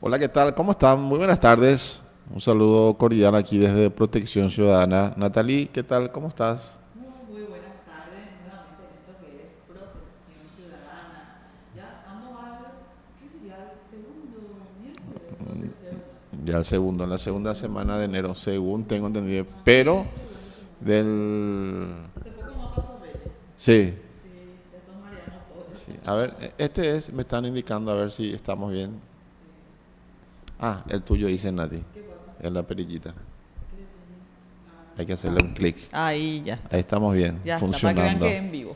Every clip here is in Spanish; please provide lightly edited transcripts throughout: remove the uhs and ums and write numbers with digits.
Hola, ¿qué tal? ¿Cómo están? Muy buenas tardes. Un saludo cordial aquí desde Protección Ciudadana. Natalie, ¿qué tal? ¿Cómo estás? Muy buenas tardes, nuevamente en esto que es protección ciudadana. Ya estamos ¿qué sería? ¿El segundo miércoles o tercero? Ya el segundo, en la segunda semana de enero, según tengo entendido. Sí, Pero segunda semana. del... Hace poco más pasó Reyes. Sí, Sí, de todos Marianos pobres. sí. A ver, este es, me están indicando a ver si estamos bien. Ah, el tuyo dice Nati, ¿Qué pasa? en la perillita. ¿Qué le tiene? Hay que hacerle un clic. Ahí ya Ahí está. estamos bien, Ya está, para que vean que funcionando. es en vivo.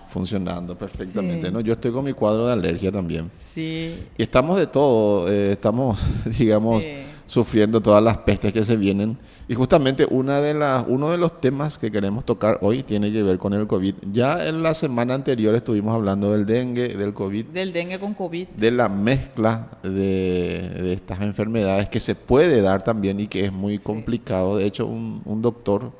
Funcionando perfectamente. Sí, No, yo estoy con mi cuadro de alergia también. sí, Y estamos de todo, estamos, digamos, sí. sufriendo todas las pestes que se vienen. Y justamente uno de los temas que queremos tocar hoy tiene que ver con el COVID. Ya en la semana anterior estuvimos hablando del dengue, del COVID, Del dengue con COVID. de la mezcla de estas enfermedades que se puede dar también y que es muy Sí, complicado. De hecho, un doctor,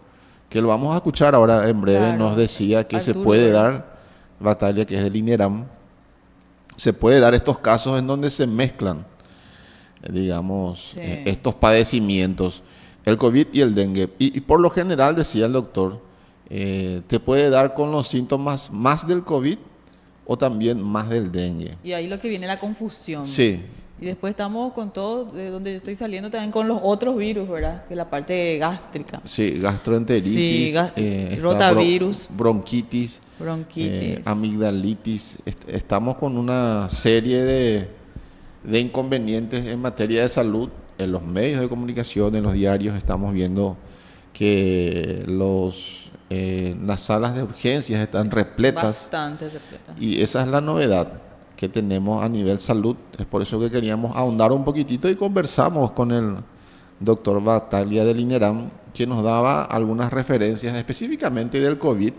que lo vamos a escuchar ahora en breve, nos claro. decía que se Arturo, puede ¿verdad? dar, Batalla, que es del INERAM, se puede dar estos casos en donde se mezclan, digamos, Sí. estos padecimientos, el COVID y el dengue. Y por lo general, decía el doctor, te puede dar con los síntomas más del COVID o también más del dengue. Y ahí lo que viene la confusión. Sí, Y después estamos con todo, de donde yo estoy saliendo también con los otros virus, ¿verdad? Que la parte gástrica. sí, Sí, gastroenteritis, rotavirus, bronquitis, bronquitis. amigdalitis. Estamos con una serie de inconvenientes en materia de salud. En los medios de comunicación, en los diarios, estamos viendo que las salas de urgencias están repletas Bastante repleta. y esa es la novedad que tenemos a nivel salud. Es por eso que queríamos ahondar un poquitito y conversamos con el doctor Bataglia del INERAM, que nos daba algunas referencias específicamente del COVID,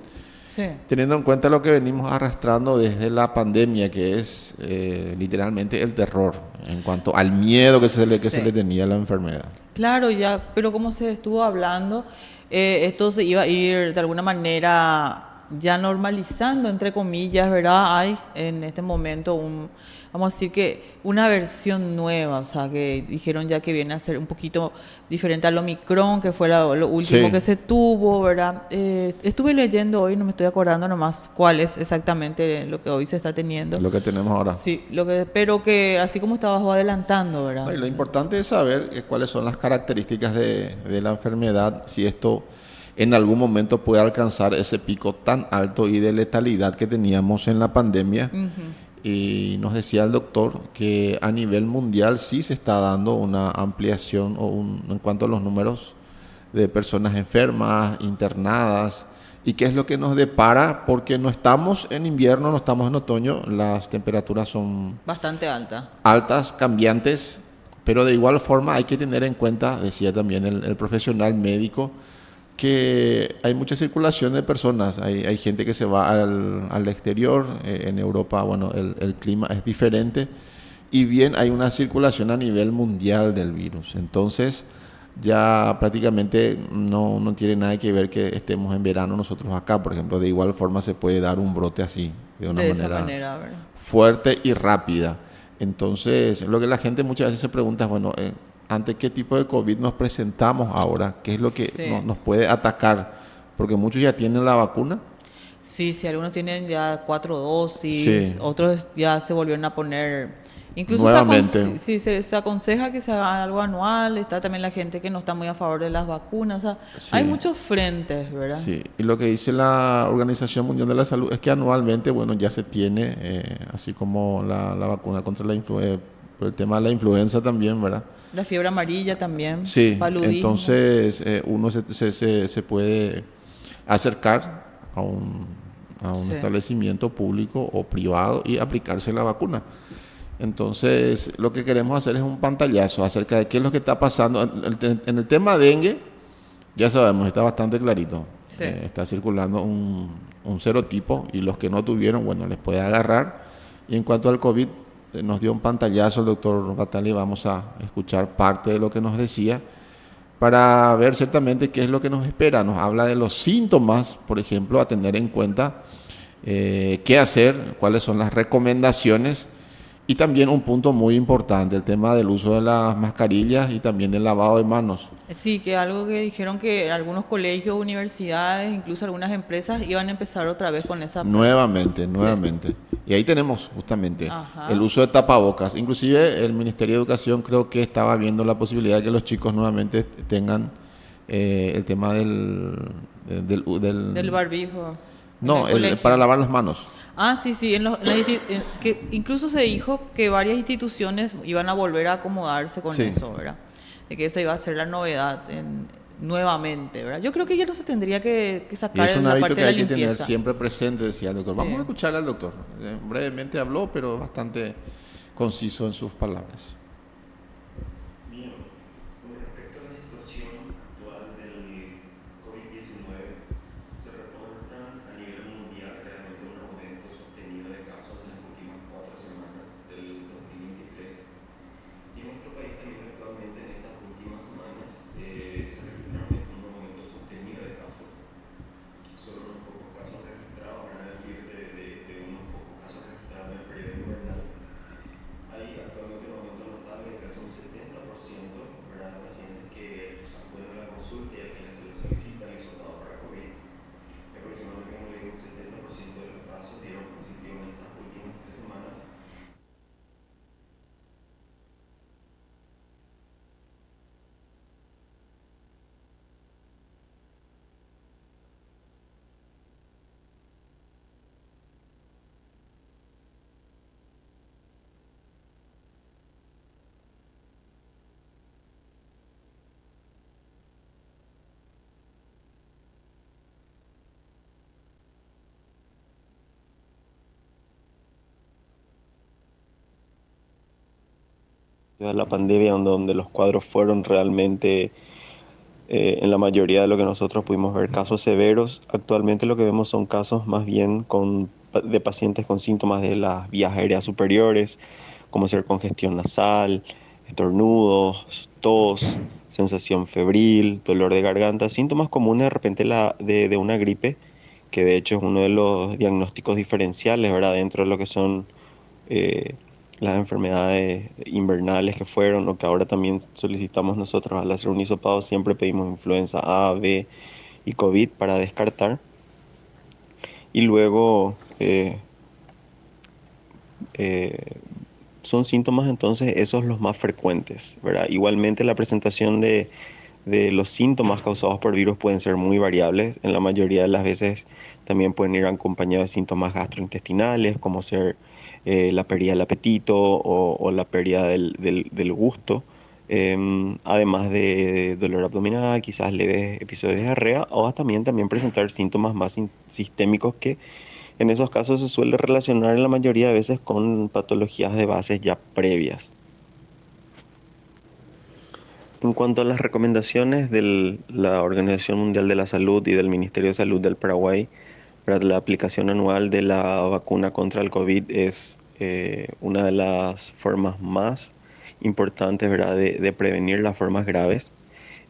Sí. teniendo en cuenta lo que venimos arrastrando desde la pandemia, que es literalmente el terror en cuanto al miedo que se le Sí. tenía a la enfermedad. Claro, ya, pero como se estuvo hablando, esto se iba a ir de alguna manera ya normalizando, entre comillas, ¿verdad? Hay en este momento vamos a decir que una versión nueva, o sea, que dijeron ya que viene a ser un poquito diferente al Omicron, que fue lo último Sí, que se tuvo, ¿verdad? Estuve leyendo hoy, no me estoy acordando nomás cuál es exactamente lo que hoy se está teniendo. lo que tenemos ahora. Sí, pero que así como estabas vos adelantando, No, ¿verdad? y lo importante es saber cuáles son las características de la enfermedad, si esto en algún momento puede alcanzar ese pico tan alto y de letalidad que teníamos en la pandemia. Y nos decía el doctor que a nivel mundial sí se está dando una ampliación en cuanto a los números de personas enfermas, internadas, y qué es lo que nos depara, porque no estamos en invierno, no estamos en otoño, las temperaturas son Bastante alta. altas, cambiantes, pero de igual forma hay que tener en cuenta, decía también el profesional médico, que hay mucha circulación de personas, hay gente que se va al exterior, en Europa, bueno, el clima es diferente, y bien hay una circulación a nivel mundial del virus, entonces ya prácticamente no tiene nada que ver que estemos en verano nosotros acá, por ejemplo, de igual forma se puede dar un brote así, de una De esa manera manera, ¿verdad? fuerte y rápida. Entonces, lo que la gente muchas veces se pregunta es, bueno, ¿ante qué tipo de COVID nos presentamos ahora? ¿Qué es lo que Sí. nos puede atacar? Porque muchos ya tienen la vacuna. Sí, sí, algunos tienen ya 4 dosis, Sí, otros ya se volvieron a poner. Incluso nuevamente. sí, se aconseja que se haga algo anual. Está también la gente que no está muy a favor de las vacunas. O sea, hay Sí, muchos frentes, ¿verdad? sí. Y lo que dice la Organización Mundial de la Salud es que anualmente, bueno, ya se tiene, así como la vacuna contra la influenza, por el tema de la influenza también, ¿verdad? La fiebre amarilla también, Sí, paludismo. entonces uno se puede acercar a un Sí, establecimiento público o privado y aplicarse la vacuna. Entonces, lo que queremos hacer es un pantallazo acerca de qué es lo que está pasando. En el tema dengue, ya sabemos, está bastante clarito. sí. Está circulando un serotipo y los que no tuvieron, bueno, les puede agarrar. Y en cuanto al COVID, nos dio un pantallazo el doctor Batali, vamos a escuchar parte de lo que nos decía para ver ciertamente qué es lo que nos espera. Nos habla de los síntomas, por ejemplo, a tener en cuenta, qué hacer, cuáles son las recomendaciones Y también un punto muy importante, el tema del uso de las mascarillas y también del lavado de manos. Sí, que algo que dijeron que algunos colegios, universidades, incluso algunas empresas iban a empezar otra vez con esa práctica. Nuevamente, Sí. nuevamente. Y ahí tenemos justamente el Ajá. uso de tapabocas. Inclusive el Ministerio de Educación creo que estaba viendo la posibilidad de que los chicos nuevamente tengan el tema Del barbijo en no, el para colegio. lavar las manos. Ah, sí, sí, que incluso se dijo que varias instituciones iban a volver a acomodarse con Sí. eso, ¿verdad? De que eso iba a ser la novedad nuevamente, ¿verdad? Yo creo que ya no se tendría que Y sacar es un la hábito parte que de la hay que tener limpieza. siempre presente, decía el doctor. Vamos a Sí. escuchar al doctor. Brevemente habló, pero bastante conciso en sus palabras. Bien, con respecto a la situación actual del COVID-19, se reportan a nivel mundial realmente un aumento sostenido de casos en las últimas 4 semanas del 2023. Y en nuestro país también actualmente en estas últimas semanas se registraron un aumento sostenido de casos. Solo unos pocos casos registrados, van a decir de unos pocos casos registrados en el periodo invernal. Hay actualmente un aumento notable de casi un 70%, ¿verdad?, de pacientes que acuden a la consulta y a quienes se les solicita el hisopado para COVID. Y aproximadamente, como le digo, un 70% de los casos dieron positivo en estas últimas 3 semanas. De la pandemia, donde los cuadros fueron realmente, en la mayoría de lo que nosotros pudimos ver, casos severos. Actualmente lo que vemos son casos más bien de pacientes con síntomas de las vías aéreas superiores, como ser congestión nasal, estornudos, tos, sensación febril, dolor de garganta, síntomas comunes de repente de una gripe, que de hecho es uno de los diagnósticos diferenciales, ¿verdad?, dentro de lo que son eh, las enfermedades invernales que fueron, o que ahora también solicitamos nosotros al hacer un hisopado, siempre pedimos influenza A, B y COVID para descartar. Y luego eh, son síntomas entonces esos los más frecuentes, ¿verdad? Igualmente la presentación de los síntomas causados por virus pueden ser muy variables. En la mayoría de las veces también pueden ir acompañados de síntomas gastrointestinales, como ser la pérdida del apetito o la pérdida del gusto. Además de dolor abdominal, quizás leves episodios de diarrea, o también presentar síntomas más sistémicos que en esos casos se suele relacionar en la mayoría de veces con patologías de bases ya previas. En cuanto a las recomendaciones de la Organización Mundial de la Salud y del Ministerio de Salud del Paraguay, para la aplicación anual de la vacuna contra el COVID es una de las formas más importantes, ¿verdad?, de prevenir las formas graves.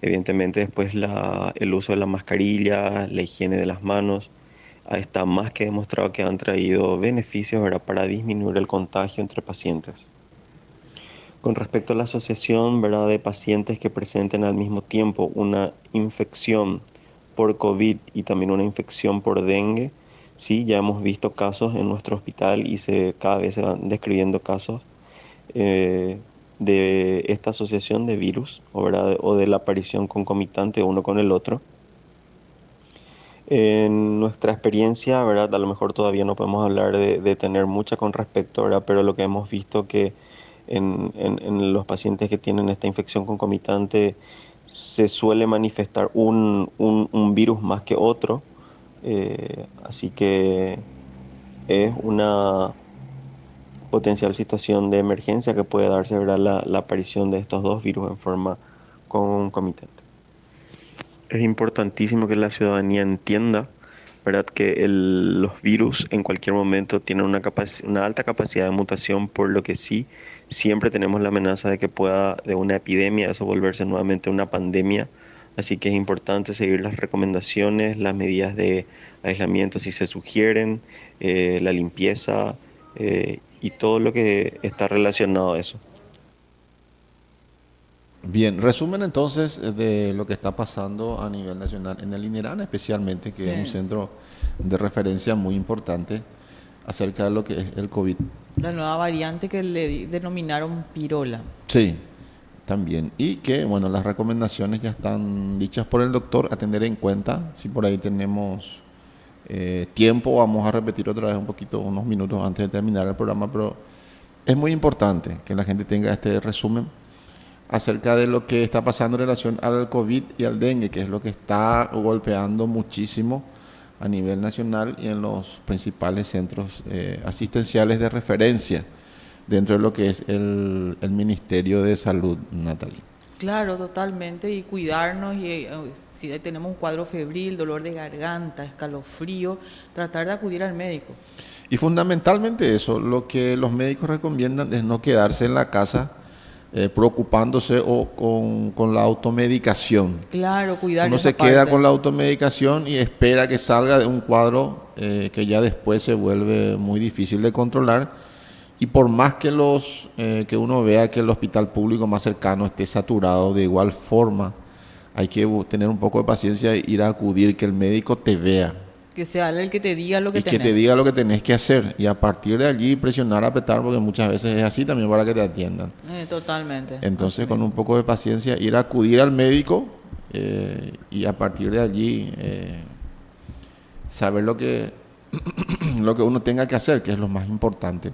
Evidentemente después el uso de la mascarilla, la higiene de las manos, está más que demostrado que han traído beneficios, ¿verdad?, para disminuir el contagio entre pacientes. Con respecto a la asociación, ¿verdad?, de pacientes que presenten al mismo tiempo una infección por COVID y también una infección por dengue, sí, ya hemos visto casos en nuestro hospital y cada vez se van describiendo casos eh, de esta asociación de virus, ¿verdad?, o de la aparición concomitante uno con el otro. En nuestra experiencia, ¿verdad?, a lo mejor todavía no podemos hablar de tener mucha con respecto, ¿verdad?, pero lo que hemos visto que en los pacientes que tienen esta infección concomitante se suele manifestar un virus más que otro. Así que es una potencial situación de emergencia que puede darse, ¿verdad?, la aparición de estos dos virus en forma concomitante. Es importantísimo que la ciudadanía entienda, ¿verdad?, que los virus en cualquier momento tienen una alta capacidad de mutación, por lo que sí, siempre tenemos la amenaza de que pueda, de una epidemia, eso volverse nuevamente una pandemia. Así que es importante seguir las recomendaciones, las medidas de aislamiento si se sugieren, la limpieza, y todo lo que está relacionado a eso. Bien, resumen entonces de lo que está pasando a nivel nacional en el INERAN especialmente, que es un Sí. centro de referencia muy importante acerca de lo que es el COVID. La nueva variante que denominaron pirola. Sí, también. Y que, bueno, las recomendaciones ya están dichas por el doctor a tener en cuenta. Si por ahí tenemos tiempo, vamos a repetir otra vez un poquito, unos minutos antes de terminar el programa, pero es muy importante que la gente tenga este resumen acerca de lo que está pasando en relación al COVID y al dengue, que es lo que está golpeando muchísimo a nivel nacional y en los principales centros asistenciales de referencia dentro de lo que es el Ministerio de Salud, Natalie. Claro, totalmente, y cuidarnos, y si tenemos un cuadro febril, dolor de garganta, escalofrío, tratar de acudir al médico. Y fundamentalmente eso, lo que los médicos recomiendan es no quedarse en la casa preocupándose o con la automedicación. Claro, cuidar Uno esa se queda parte. con la automedicación y espera que salga de un cuadro que ya después se vuelve muy difícil de controlar. Y por más que que uno vea que el hospital público más cercano esté saturado, de igual forma hay que tener un poco de paciencia e ir a acudir, que el médico te vea Que sea él el que te diga lo que y que tenés. te diga lo que tenés que hacer. Y a partir de allí presionar, apretar, porque muchas veces es así también para que te atiendan. Totalmente. Entonces, Así con mismo. un poco de paciencia, ir a acudir al médico y a partir de allí saber lo que uno tenga que hacer, que es lo más importante.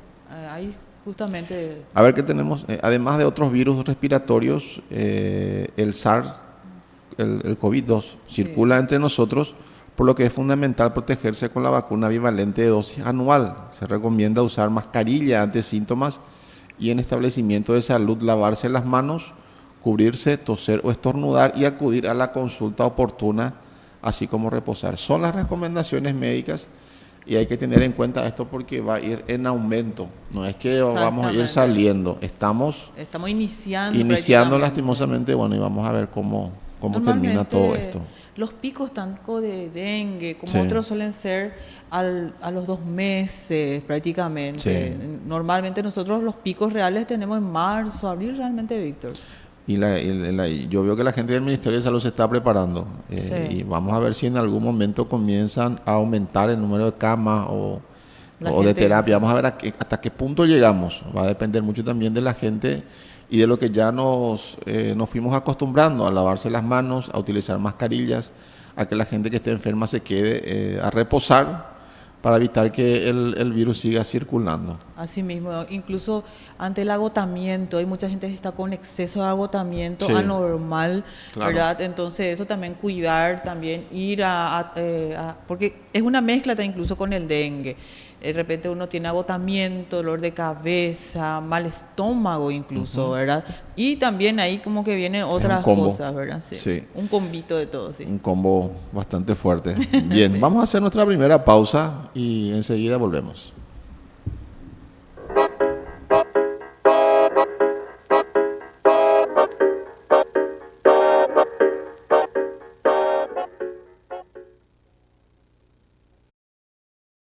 Ahí justamente, A ver qué tenemos. Además de otros virus respiratorios, el SARS, el COVID-2, circula sí. entre nosotros, por lo que es fundamental protegerse con la vacuna bivalente de dosis anual. Se recomienda usar mascarilla ante síntomas y en establecimientos de salud lavarse las manos, cubrirse, toser o estornudar y acudir a la consulta oportuna, así como reposar. Son las recomendaciones médicas y hay que tener en cuenta esto porque va a ir en aumento. No es que vamos a ir Exactamente. saliendo, estamos Estamos iniciando iniciando prácticamente. lastimosamente, bueno, y vamos a ver cómo termina Normalmente todo esto. los picos tanto de dengue como Sí. otros suelen ser a los 2 meses prácticamente. Sí. Normalmente nosotros los picos reales tenemos en marzo, abril realmente, Víctor. Y yo veo que la gente del Ministerio de Salud se está preparando Sí. y vamos a ver si en algún momento comienzan a aumentar el número de camas La o de gente, terapia. sí. Vamos a ver hasta qué punto llegamos. Va a depender mucho también de la gente y de lo que ya nos fuimos acostumbrando a lavarse las manos, a utilizar mascarillas, a que la gente que esté enferma se quede a reposar para evitar que el virus siga circulando. Así mismo, incluso ante el agotamiento, hay mucha gente que está con exceso de agotamiento Sí. anormal, Claro. ¿verdad? Entonces eso también cuidar, también ir porque es una mezcla incluso con el dengue. De repente uno tiene agotamiento, dolor de cabeza, mal estómago incluso, ¿verdad? Y también ahí como que vienen otras combo. cosas, ¿verdad? Sí. Sí. Un combito de todo, sí. Un combo bastante fuerte. Bien, Sí. vamos a hacer nuestra primera pausa y enseguida volvemos.